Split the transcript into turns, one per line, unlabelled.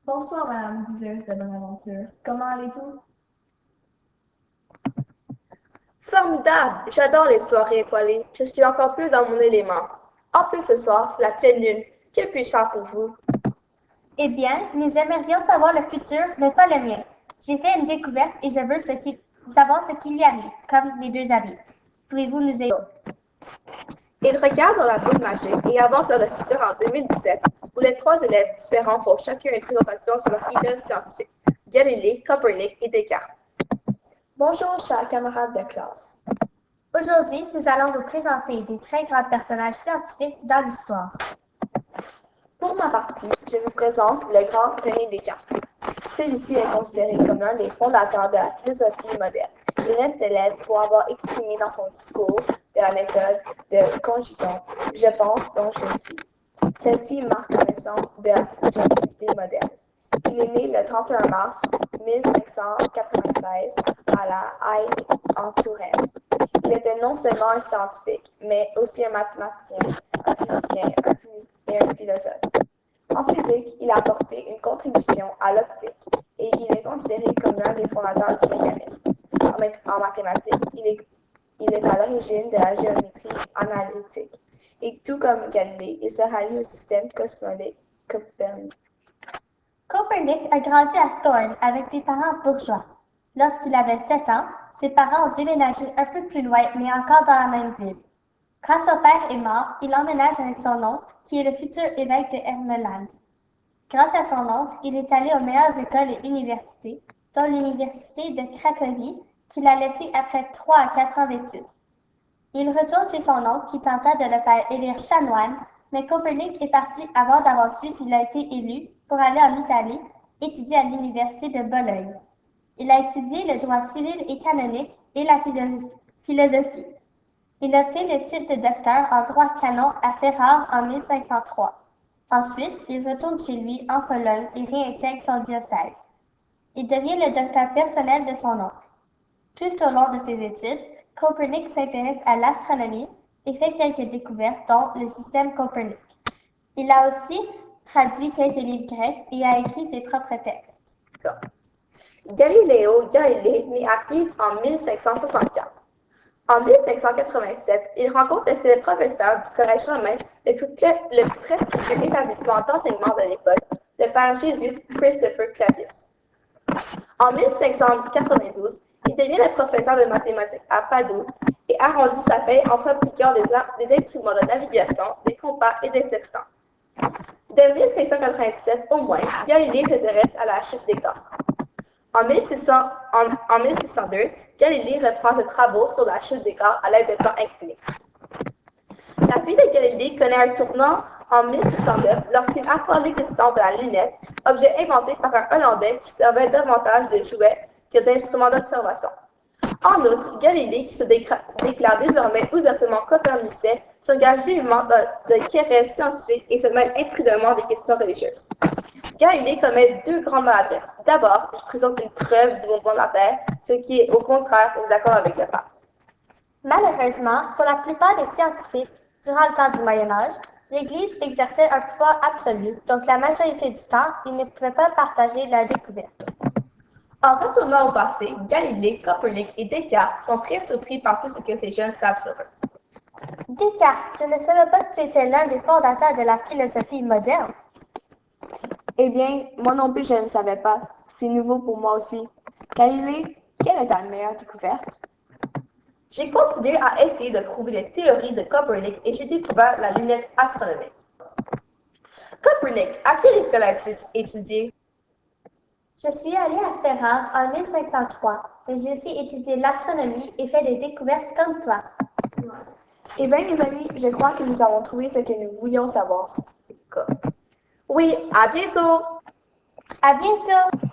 Bonsoir, Madame Diseuse de Bonaventure. Comment allez-vous?
Formidable! J'adore les soirées étoilées. Je suis encore plus dans mon élément. En plus, ce soir, c'est la pleine lune. Que puis-je faire pour vous?
Eh bien, nous aimerions savoir le futur, mais pas le mien. J'ai fait une découverte et je veux savoir ce qui lui arrive, comme les deux amis. Pouvez-vous nous aider?
Il regarde dans la boule magique et avance vers le futur en 2017, où les trois élèves différents font chacun une présentation sur leur idole scientifique, Galilée, Copernic et Descartes.
Bonjour, chers camarades de classe.
Aujourd'hui, nous allons vous présenter des très grands personnages scientifiques dans l'histoire.
Pour ma partie, je vous présente le grand René Descartes. Celui-ci est considéré comme l'un des fondateurs de la philosophie moderne. Il reste célèbre pour avoir exprimé dans son discours de la méthode de conjugaison « Je pense donc je suis ». Celle-ci marque la naissance de la subjectivité moderne. Il est né le 31 mars 1596 à La Haye en Touraine. Il était non seulement un scientifique, mais aussi un mathématicien, un physicien et un philosophe. En physique, il a apporté une contribution à l'optique et il est considéré comme l'un des fondateurs du mécanisme. En mathématiques, il est à l'origine de la géométrie analytique. Et tout comme Galilée, il se rallie au système cosmologique copernicien.
Copernic a grandi à Thorn avec des parents bourgeois. Lorsqu'il avait 7 ans, ses parents ont déménagé un peu plus loin, mais encore dans la même ville. Quand son père est mort, il emménage avec son oncle, qui est le futur évêque de Ermeland. Grâce à son oncle, il est allé aux meilleures écoles et universités, dont l'université de Cracovie, qu'il a laissée après 3 à 4 ans d'études. Il retourne chez son oncle, qui tenta de le faire élire chanoine, mais Copernic est parti avant d'avoir su s'il a été élu pour aller en Italie, étudier à l'université de Bologne. Il a étudié le droit civil et canonique et la philosophie. Il obtient le titre de docteur en droit canon à Ferrare en 1503. Ensuite, il retourne chez lui en Pologne et réintègre son diocèse. Il devient le docteur personnel de son oncle. Tout au long de ses études, Copernic s'intéresse à l'astronomie et fait quelques découvertes, dont le système Copernic. Il a aussi traduit quelques livres grecs et a écrit ses propres textes.
Galileo Galilei naît à Pise en 1564. En 1587, il rencontre le célèbre professeur du collège romain, le plus prestigieux établissement d'enseignement de l'époque, le père jésuite Christopher Clavius. En 1592, il devient le professeur de mathématiques à Padoue et arrondit sa paie en fabriquant des instruments de navigation, des compas et des sextants. De 1597 au moins, Galilée s'intéresse à la chute des corps. En 1602, Galilée reprend ses travaux sur la chute des corps à l'aide de plans inclinés. La vie de Galilée connaît un tournant en 1609 lorsqu'il apprend l'existence de la lunette, objet inventé par un Hollandais qui servait davantage de jouet que d'instrument d'observation. En outre, Galilée, qui se déclare désormais ouvertement copernicien, s'engage vivement de querelles scientifiques et se mêle imprudemment des questions religieuses. Galilée commet deux grandes maladresses. D'abord, il présente une preuve du mouvement de la Terre, ce qui est au contraire aux accords avec le pape.
Malheureusement, pour la plupart des scientifiques, durant le temps du Moyen Âge, l'Église exerçait un pouvoir absolu, donc la majorité du temps, ils ne pouvaient pas partager leurs découvertes.
En retournant au passé, Galilée, Copernic et Descartes sont très surpris par tout ce que ces jeunes savent sur eux.
Descartes, je ne savais pas que tu étais l'un des fondateurs de la philosophie moderne.
Eh bien, moi non plus, je ne savais pas. C'est nouveau pour moi aussi. Galilée, quelle est ta meilleure découverte?
J'ai continué à essayer de prouver les théories de Copernic et j'ai découvert la lunette astronomique. Copernic, à quelle école as-tu étudié?
Je suis allée à Ferrare en 1503 et j'ai aussi étudié l'astronomie et fait des découvertes comme toi.
Eh bien, mes amis, je crois que nous avons trouvé ce que nous voulions savoir.
Oui, à bientôt!
À bientôt!